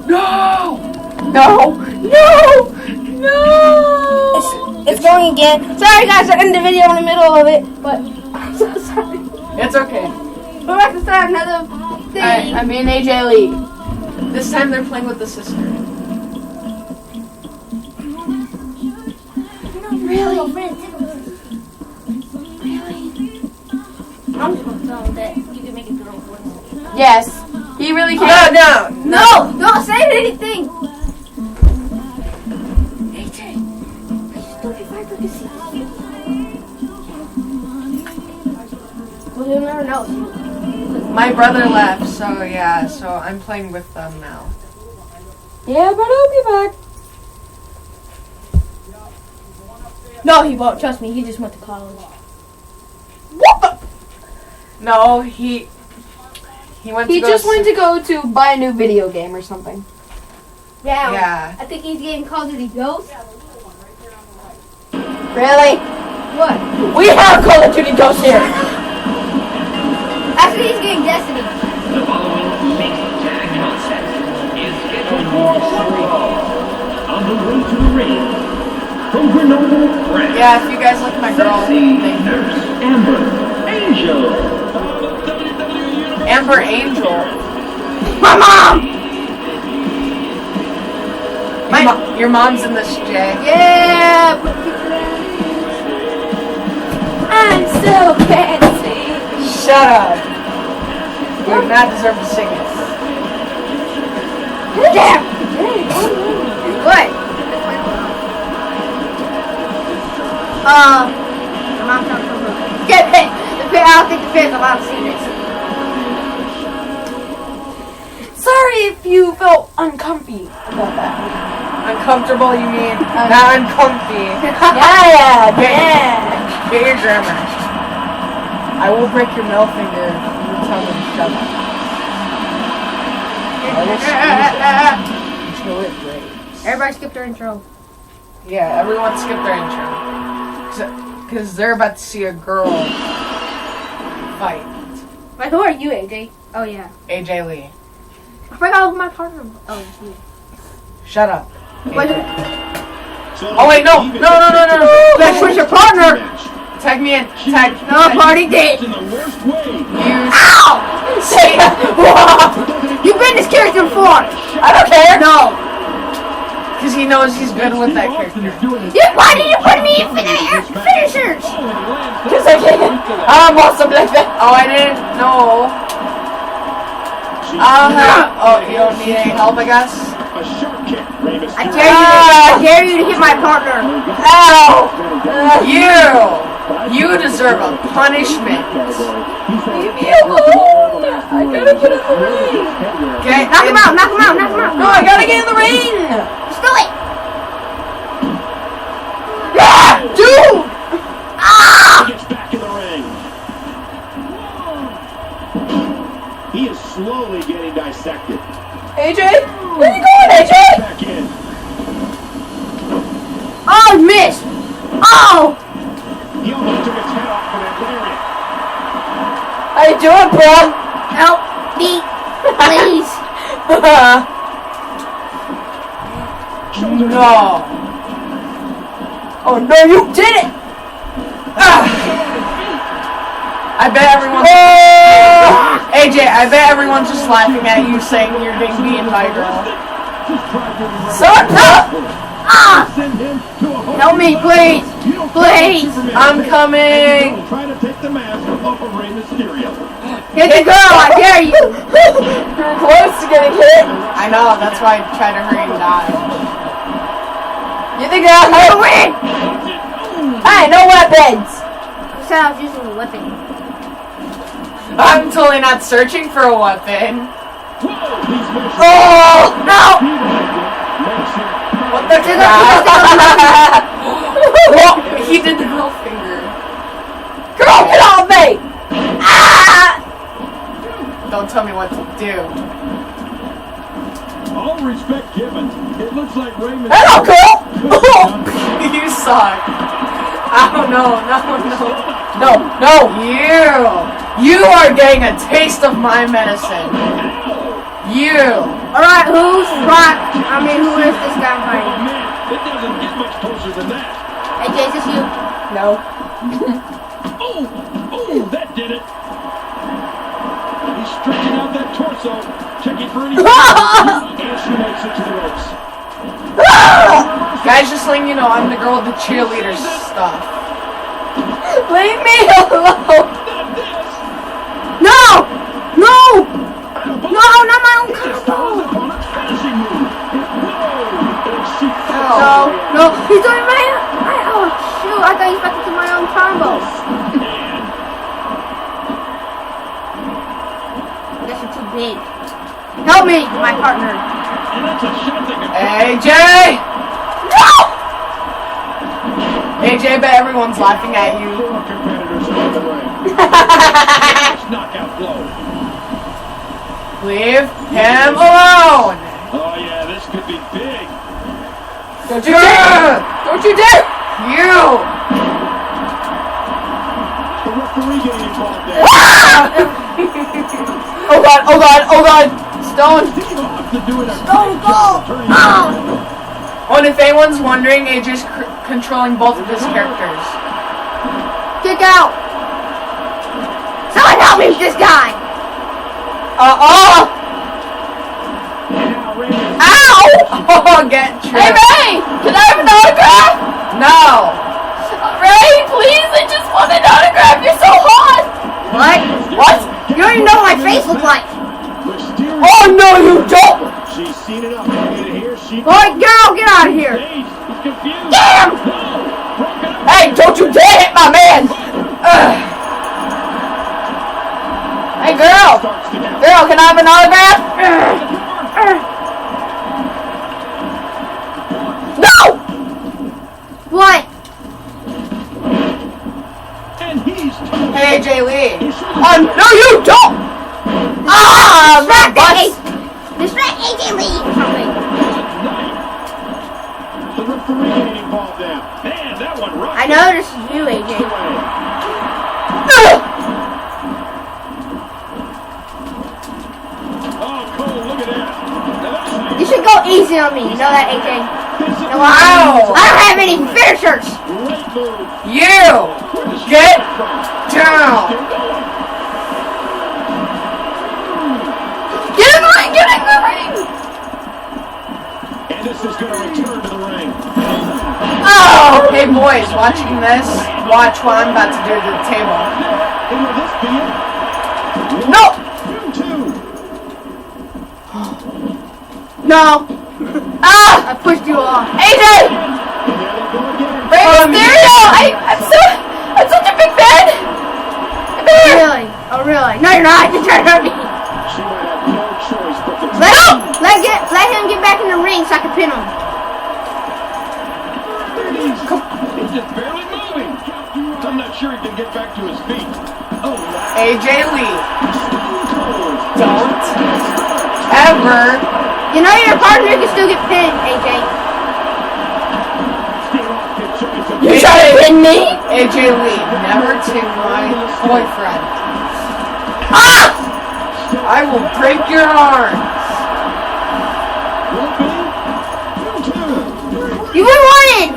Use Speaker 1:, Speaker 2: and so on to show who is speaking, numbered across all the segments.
Speaker 1: No! No! No! No!
Speaker 2: It's going again. Sorry guys, I ended the video in the middle of it, but I'm so sorry.
Speaker 1: It's okay.
Speaker 2: We're about to start another thing.
Speaker 1: Alright, I'm in AJ Lee. This time they're playing with the sister.
Speaker 2: Really? I'm just gonna tell him that you can make a girl voice.
Speaker 1: Yes. He really can.
Speaker 2: No! Don't say anything! AJ, are you still if I could see you? Well, you'll never know.
Speaker 1: My brother left, so yeah, so I'm playing with them now.
Speaker 2: Yeah, but I'll be back. No, he won't. Trust me, he just went to college.
Speaker 1: What the? No, he went to
Speaker 3: He
Speaker 1: go
Speaker 3: just went to go to buy a new video game or something.
Speaker 2: Yeah. I think he's getting Call of Duty Ghosts.
Speaker 3: Really?
Speaker 2: What?
Speaker 3: We have Call of Duty Ghosts here.
Speaker 2: Actually, he's getting Destiny.
Speaker 4: The following mixed tag contest is scheduled for 3 on the road to the ring. From Grenoble, France.
Speaker 1: Yeah, if you guys like my girl,
Speaker 4: Sexy
Speaker 1: thank you.
Speaker 4: Nurse Amber Angel.
Speaker 1: Amber Angel.
Speaker 2: My mom!
Speaker 1: Your mom's in this, Jay.
Speaker 2: Yeah! I'm so fancy.
Speaker 1: Shut up. You do not deserve to sing it.
Speaker 2: Damn! What? My mom's not coming. Get it! I don't think the fans are allowed to see this.
Speaker 3: Sorry if you felt uncomfy about that.
Speaker 1: Uncomfortable, you mean? Not uncomfy.
Speaker 3: Yeah.
Speaker 1: Get your grammar. I will break your middle finger if you tell me to shut up. I will squeeze it until it breaks.
Speaker 2: Everybody skip their intro.
Speaker 1: Yeah, everyone skip their intro. Because they're about to see a girl fight.
Speaker 2: Wait, who are you, AJ? Oh, yeah.
Speaker 1: AJ Lee.
Speaker 2: I forgot who my partner was. Oh, it's you.
Speaker 1: Shut up.
Speaker 2: Wait,
Speaker 1: Oh, wait, no.
Speaker 2: That's who's your partner?
Speaker 1: Tag me in. Tag.
Speaker 2: No, party date.
Speaker 4: In the worst way.
Speaker 2: Ow!
Speaker 1: Say
Speaker 2: You've been this character before.
Speaker 1: I don't care.
Speaker 2: No.
Speaker 1: Because he knows he's good with that character.
Speaker 2: Why did you put me in finishers?
Speaker 3: Because I can't. I'm awesome like that.
Speaker 1: Oh, I didn't know. Oh, you don't need any help, I guess?
Speaker 4: A sharp kick. Rey Mysterio.
Speaker 2: I dare you to hit my partner.
Speaker 1: Ow! You deserve a punishment.
Speaker 3: Leave me alone. I gotta get in the ring.
Speaker 1: Okay,
Speaker 2: Knock him out.
Speaker 3: No, I gotta get in the ring.
Speaker 2: Just do it.
Speaker 3: Yeah, dude.
Speaker 4: He gets back in the ring. He is slowly getting dissected.
Speaker 3: AJ, where you going, AJ?
Speaker 4: Back in.
Speaker 2: Oh, miss. Oh.
Speaker 4: He almost took his head off with that lariat.
Speaker 3: How you doing, bro?
Speaker 2: Help me, please.
Speaker 1: No.
Speaker 3: Oh no, you did it!
Speaker 1: I bet everyone's... AJ, I bet everyone's just laughing at you saying you're getting beaten by a girl.
Speaker 3: Son, no!
Speaker 2: Help me, please. Please.
Speaker 1: I'm coming.
Speaker 4: Try to take the mask off of Rey Mysterio.
Speaker 2: Hit the girl, I dare you.
Speaker 3: You're close to getting hit.
Speaker 1: I know, that's why I try to hurry and die.
Speaker 3: You think that'll hurt?
Speaker 2: Win.
Speaker 3: Hey, no weapons.
Speaker 2: You said I was using a weapon.
Speaker 1: I'm totally not searching for a weapon.
Speaker 3: Oh, no!
Speaker 1: What the crap? Well, he did the girl finger.
Speaker 3: Girl, get off me! Ah!
Speaker 1: Don't tell me what to do.
Speaker 4: All respect given. It looks like Rey Mysterio.
Speaker 3: Hello, girl!
Speaker 1: You suck. Oh, no.
Speaker 3: No.
Speaker 1: You are getting a taste of my medicine. You
Speaker 2: Alright, who's Brock? I mean, who is this guy
Speaker 4: Oh
Speaker 2: fighting?
Speaker 4: man, it doesn't get much closer than that.
Speaker 2: Hey, Jay, is this you?
Speaker 1: No.
Speaker 4: Oh, that did it. He's stretching out that torso, checking for any. And she makes it to the ropes.
Speaker 1: Guys, just letting you know, I'm the girl with the cheerleader stuff.
Speaker 2: Leave me alone!
Speaker 4: Not this.
Speaker 2: No! No! No, not my own
Speaker 4: Follows
Speaker 2: combo!
Speaker 4: up on a finishing move. Whoa! And she
Speaker 2: No, no, he's doing my oh shoot, I thought he was about to do my own combo. I guess you're too big. Help me, my partner.
Speaker 4: And that's a shot that could
Speaker 1: AJ!
Speaker 2: No!
Speaker 1: AJ, bet everyone's laughing at you.
Speaker 4: four competitors in the ring. Nice knockout blow.
Speaker 1: Leave him alone!
Speaker 4: Oh yeah, this could be big.
Speaker 1: Don't you dare! Don't you dare! You!
Speaker 4: The referee getting involved there.
Speaker 1: Oh god, oh god, oh god! Stone!
Speaker 4: Steve Austin doing a
Speaker 2: Don't
Speaker 4: great
Speaker 2: go!
Speaker 4: job turning it
Speaker 2: Oh!
Speaker 4: around.
Speaker 1: Oh, and if anyone's wondering, AJ's controlling both of his characters.
Speaker 2: Kick out! Someone help me with this guy!
Speaker 1: Oh!
Speaker 4: Now Raven
Speaker 1: Ow! Oh, get tripped.
Speaker 3: Hey, Ray! Can I have an autograph?
Speaker 1: No!
Speaker 3: Ray, please! I just want an autograph! You're so hot!
Speaker 2: What?
Speaker 1: What?
Speaker 2: You don't even know what my face looks like!
Speaker 4: Mysterio.
Speaker 1: Oh no, you don't!
Speaker 4: She's seen enough. And here she
Speaker 2: Boy, girl, get out of here!
Speaker 4: He's confused.
Speaker 2: Damn!
Speaker 4: No! Broken up.
Speaker 1: Hey, don't you dare hit my man! Ugh. Hey, girl!
Speaker 4: Starts to get
Speaker 1: Girl, can I have an autograph? No!
Speaker 2: What?
Speaker 4: and he's toast.
Speaker 1: Hey, AJ Lee.
Speaker 4: He should
Speaker 1: Oh, no, you don't! Ah, my butt!
Speaker 2: Distract AJ Lee or something.
Speaker 4: The referee getting involved now. Man, that one right.
Speaker 2: I know this is you, AJ.
Speaker 4: Oh, Cole, look at that. Now that's how
Speaker 2: You should go easy on me, you know that, AJ?
Speaker 4: This is
Speaker 2: No,
Speaker 1: Wow.
Speaker 2: I don't have any finishers!
Speaker 4: great move.
Speaker 1: You! Get down!
Speaker 3: Get in the ring! Get in the ring!
Speaker 4: And this is going to return to the ring.
Speaker 1: Oh! Hey, boys, watching this, watch what I'm about to do to the table.
Speaker 4: And will this be it?
Speaker 1: No!
Speaker 4: 2-2.
Speaker 2: No!
Speaker 1: Ah!
Speaker 2: I pushed you off.
Speaker 1: AJ!
Speaker 4: And there they go again.
Speaker 3: Ray Mysterio! I'm such a big fan! Come here!
Speaker 2: Really? Oh, really? No, you're not. You're trying to hurt me.
Speaker 4: She might have no choice but to
Speaker 2: Let him get back in the ring so I can pin him.
Speaker 4: He's just barely moving. I'm not sure he can get back to his feet. Oh,
Speaker 1: AJ Lee,
Speaker 4: cold.
Speaker 1: don't ever...
Speaker 2: You know your partner can still get pinned, AJ.
Speaker 4: Steve Austin choice of
Speaker 3: You trying to pin me?
Speaker 1: AJ Lee, never to my boyfriend. Ah! I will break your arm.
Speaker 4: will be 2-2.
Speaker 2: You would win!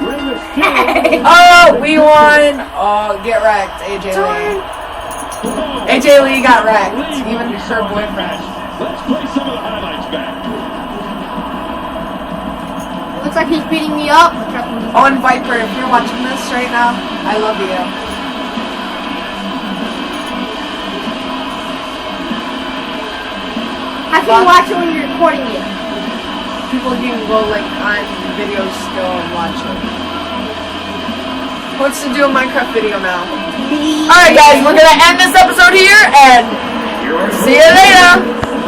Speaker 1: Oh, we won. Oh, get wrecked, AJ Lee. AJ Lee got wrecked. Even her boyfriend.
Speaker 4: Let's play some of the highlights back.
Speaker 2: Looks like he's beating me up. Trust me.
Speaker 1: Oh, and Viper, if you're watching this right now, I love you.
Speaker 2: How can you watch it when you're recording it?
Speaker 1: People can go like on videos still and watch it. What's to do a Minecraft video now? Alright guys, we're gonna end this episode here and see you later!